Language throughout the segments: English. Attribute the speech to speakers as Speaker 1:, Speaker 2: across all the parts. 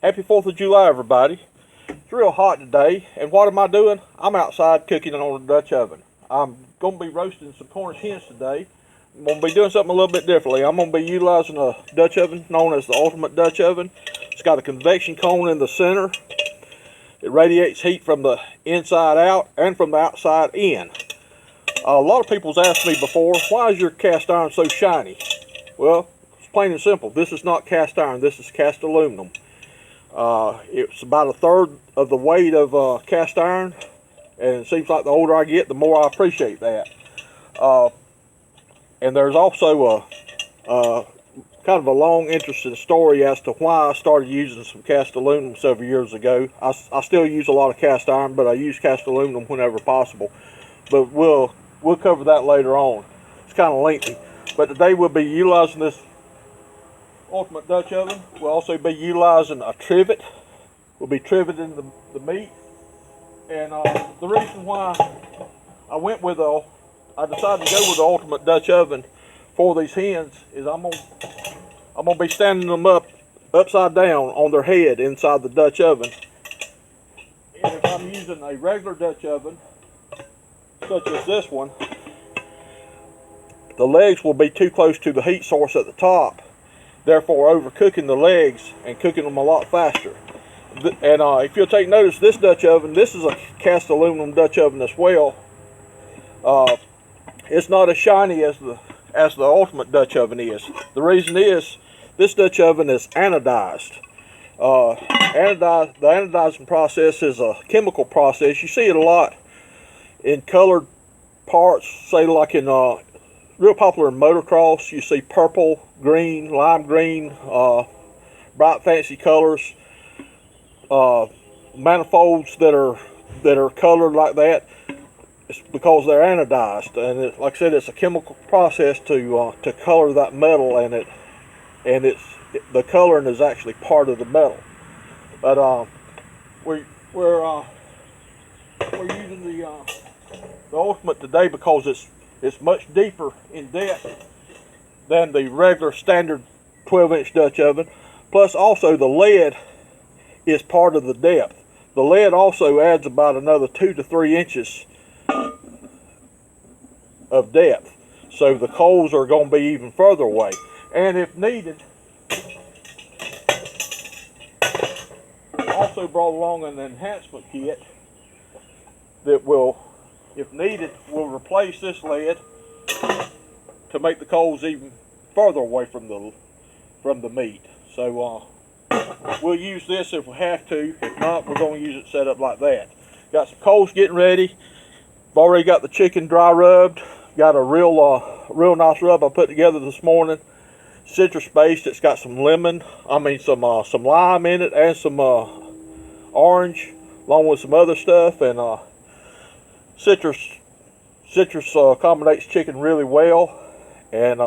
Speaker 1: Happy 4th of July, everybody. It's real hot today, and what am I doing? I'm outside cooking on a Dutch oven. I'm going to be roasting some Cornish hens today. I'm going to be doing something a little bit differently. I'm going to be utilizing a Dutch oven known as the Ultimate Dutch Oven. It's got a convection cone in the center. It radiates heat from the inside out and from the outside in. A lot of people's asked me before, why is your cast iron so shiny? Well, it's plain and simple. This is not cast iron, this is cast aluminum. It's about a third of the weight of cast iron, and it seems like the older I get, the more I appreciate that. And there's also a kind of a long, interesting story as to why I started using some cast aluminum several years ago. I still use a lot of cast iron, but I use cast aluminum whenever possible. But we'll cover that later on. It's kind of lengthy. But today we'll be utilizing this Ultimate Dutch Oven. We'll also be utilizing a trivet. We'll be triveting the meat. And the reason why I decided to go with the Ultimate Dutch Oven for these hens is I'm gonna be standing them upside down on their head inside the Dutch oven. And if I'm using a regular Dutch oven, such as this one, the legs will be too close to the heat source at the top, therefore overcooking the legs and cooking them a lot faster. And if you'll take notice, this Dutch oven, this is a cast aluminum Dutch oven as well. It's not as shiny as the Ultimate Dutch Oven is. The reason is, this Dutch oven is anodized. The anodizing process is a chemical process. You see it a lot in colored parts, say like in real popular in motocross. You see purple, green, lime green, bright fancy colors, manifolds that are colored like that. It's because they're anodized, and like I said, it's a chemical process to color that metal, and the coloring is actually part of the metal. But we're using the Ultimate today because it's much deeper in depth than the regular standard 12-inch Dutch oven. Plus, also the lead is part of the depth. The lead also adds about another 2 to 3 inches of depth, so the coals are going to be even further away. And if needed, I also brought along an enhancement kit that will, if needed, will replace this lead to make the coals even further away from the meat. So we'll use this if we have to. If not, we're going to use it set up like that. Got some coals getting ready. I've already got the chicken dry rubbed. Got a real nice rub I put together this morning. Citrus based. It's got some some lime in it, and some orange, along with some other stuff. And citrus accommodates chicken really well. And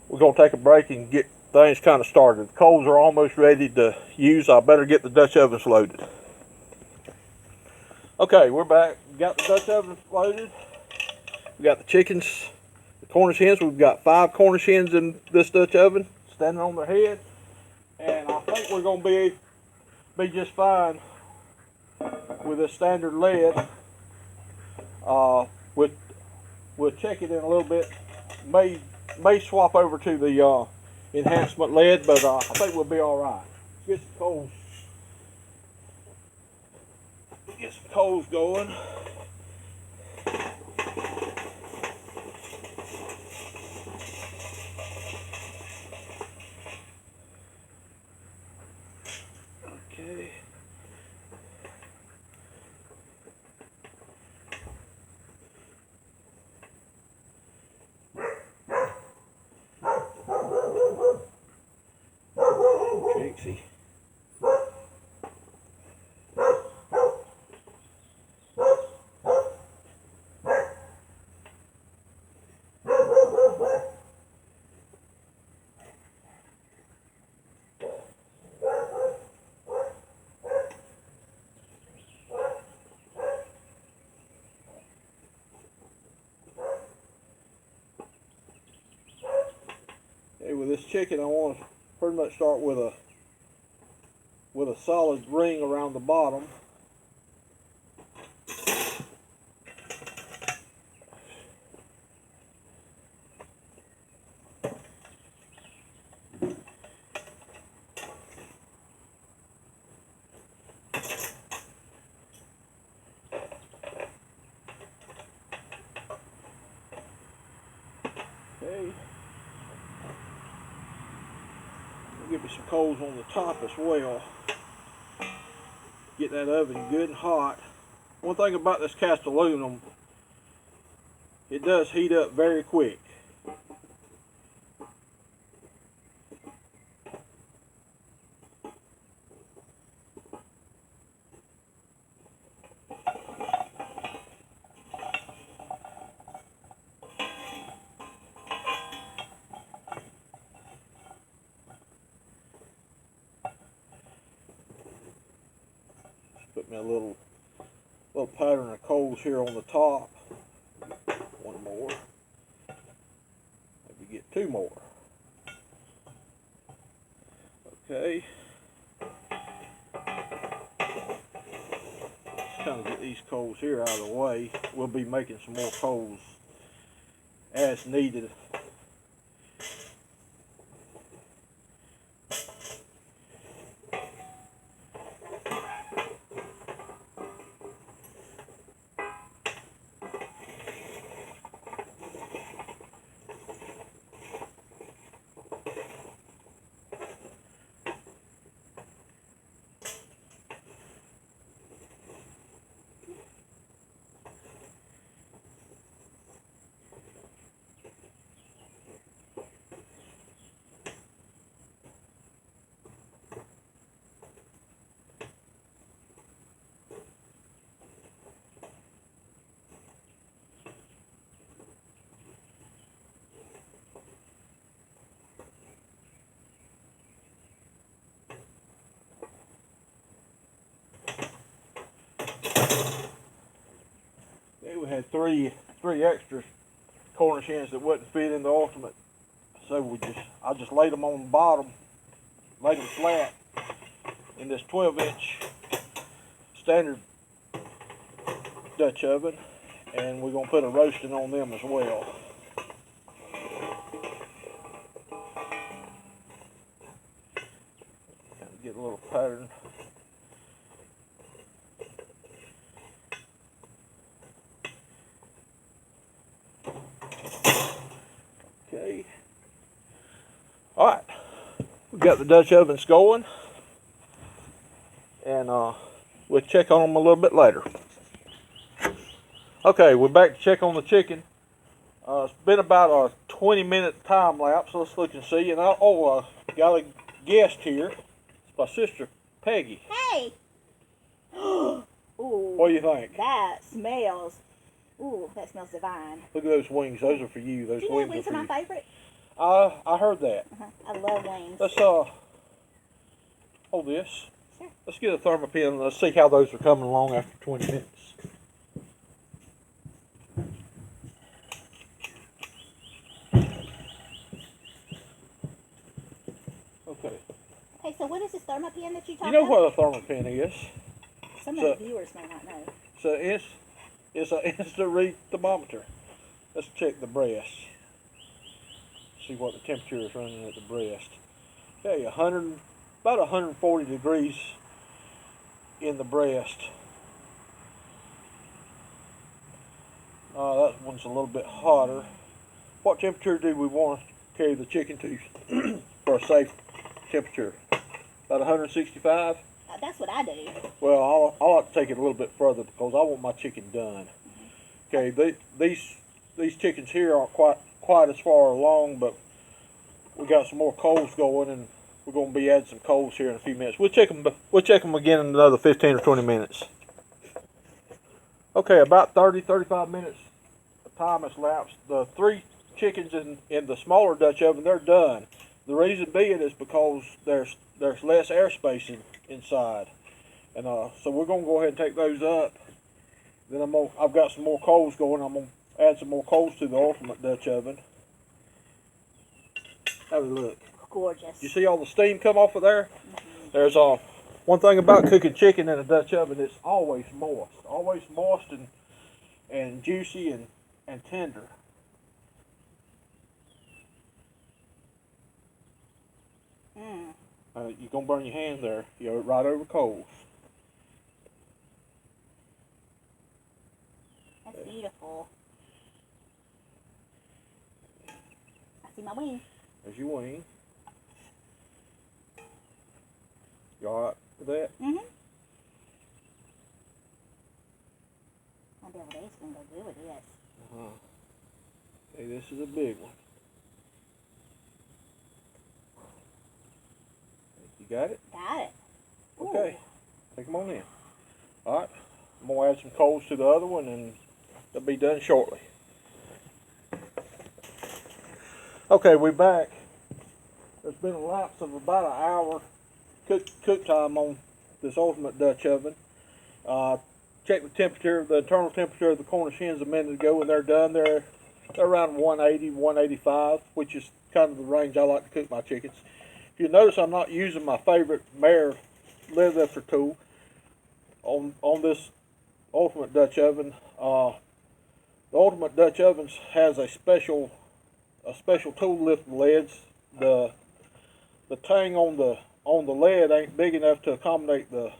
Speaker 1: we're gonna take a break and get things kind of started. The coals are almost ready to use. I better get the Dutch ovens loaded. Okay, we're back. We got the Dutch oven loaded. We got the chickens, the Cornish hens. We've got 5 Cornish hens in this Dutch oven, standing on their head. And I think we're going to be just fine with this standard lead. We'll check it in a little bit. May swap over to the enhancement lead, but I think we'll be all right. Let's get some coals going. Okay. Trixie. Okay, with this chicken, I want to pretty much start with a with a solid ring around the bottom. Okay. Give me some coals on the top as well. Get that oven good and hot. One thing about this cast aluminum, it does heat up very quick. Put me a little pattern of coals here on the top. One more. Maybe get two more. Okay. Just kind of get these coals here out of the way. We'll be making some more coals as needed. We had three extra Cornish hens that wouldn't fit in the ultimate, so I just laid them on the bottom, laid them flat in this 12-inch standard Dutch oven, and we're gonna put a roasting on them as well. Kind of get a little pattern. Okay. All right. We got the Dutch ovens going, and we'll check on them a little bit later. Okay, we're back to check on the chicken. It's been about a 20-minute time lapse. Let's look and see. And got a guest here. It's my sister, Peggy.
Speaker 2: Hey. Ooh.
Speaker 1: What do you think?
Speaker 2: That smells. Ooh, that smells divine.
Speaker 1: Look at those wings. Those are for you. Those
Speaker 2: Do you know wings are my favorite?
Speaker 1: I heard that.
Speaker 2: I love wings.
Speaker 1: Let's hold this. Sure. Let's get a thermopin and let's see how those are coming along after 20 minutes. Okay.
Speaker 2: Hey, so what is this thermopin that you talk about?
Speaker 1: You know what a thermopin is?
Speaker 2: Some of the viewers may not know.
Speaker 1: So it's an instant read thermometer. Let's check the breast. See what the temperature is running at the breast. Okay, about 140 degrees in the breast. That one's a little bit hotter. What temperature do we want to carry the chicken to for a safe temperature? About 165?
Speaker 2: That's what I do.
Speaker 1: Well, I like to take it a little bit further because I want my chicken done. Okay, these chickens here aren't quite as far along, but we got some more coals going, and we're going to be adding some coals here in a few minutes. We'll check them again in another 15 or 20 minutes. Okay, about 30-35 minutes of time has lapsed. The 3 chickens in the smaller Dutch oven, they're done. The reason being is because there's less airspace inside, and so we're going to go ahead and take those up. Then I've got some more coals going. I'm going to add some more coals to the ultimate Dutch oven. Have a look.
Speaker 2: Gorgeous.
Speaker 1: You see all the steam come off of there? There's One thing about cooking chicken in a Dutch oven, it's always moist. Always moist and juicy and tender.
Speaker 2: Mm.
Speaker 1: You're going to burn your hand there. You're right over coals.
Speaker 2: That's beautiful. I see my wing.
Speaker 1: There's your wing. You alright with that?
Speaker 2: Mm-hmm. My deviled eggs gonna go good with this.
Speaker 1: Uh-huh. Okay, this is a big one. You got it?
Speaker 2: Got it.
Speaker 1: Okay. Take them on in. Alright. I'm going to add some coals to the other one and they'll be done shortly. Okay, we're back. There's been a lapse of about an hour cook time on this Ultimate Dutch oven. Checked the temperature, the internal temperature of the Cornish hens a minute ago, and they're done. They're around 180, 185, which is kind of the range I like to cook my chickens. If you notice, I'm not using my favorite Mayer lead lifter tool on this Ultimate Dutch oven. The Ultimate Dutch ovens has a special tool to lift the leads. The tang on the lead ain't big enough to accommodate the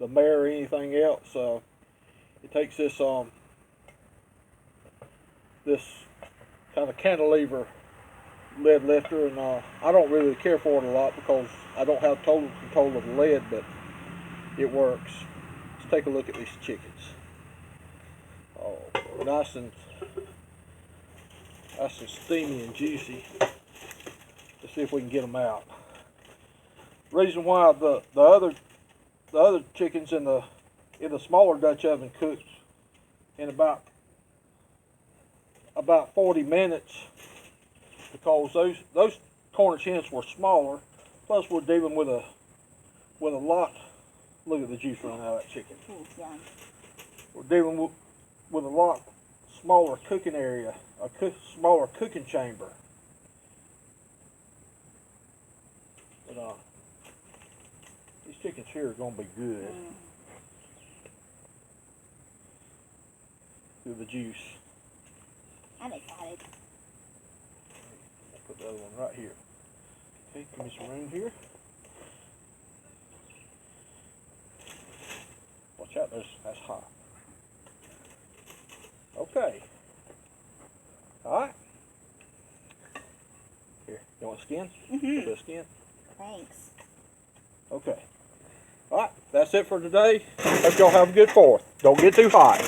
Speaker 1: Mayer or anything else. It takes this kind of cantilever lead lifter, and I don't really care for it a lot because I don't have total control of the lead, but it works. Let's take a look at these chickens. Oh, nice and steamy and juicy. Let's see if we can get them out. Reason why the other chickens in the smaller Dutch oven cooked in about 40 minutes because those Cornish hens were smaller. Plus, we're dealing with a lot. Look at the juice running out of that chicken.
Speaker 2: Ooh, yum.
Speaker 1: We're dealing with a lot smaller cooking area, smaller cooking chamber. But these chickens here are gonna be good. Through the juice.
Speaker 2: I'm excited.
Speaker 1: I'll put the other one right here. Okay, give me some room here. Watch out, that's hot. Okay. Alright. Here, you want skin?
Speaker 2: Mm-hmm.
Speaker 1: The skin?
Speaker 2: Thanks.
Speaker 1: Okay. Alright, that's it for today. Hope y'all have a good 4th. Don't get too hot.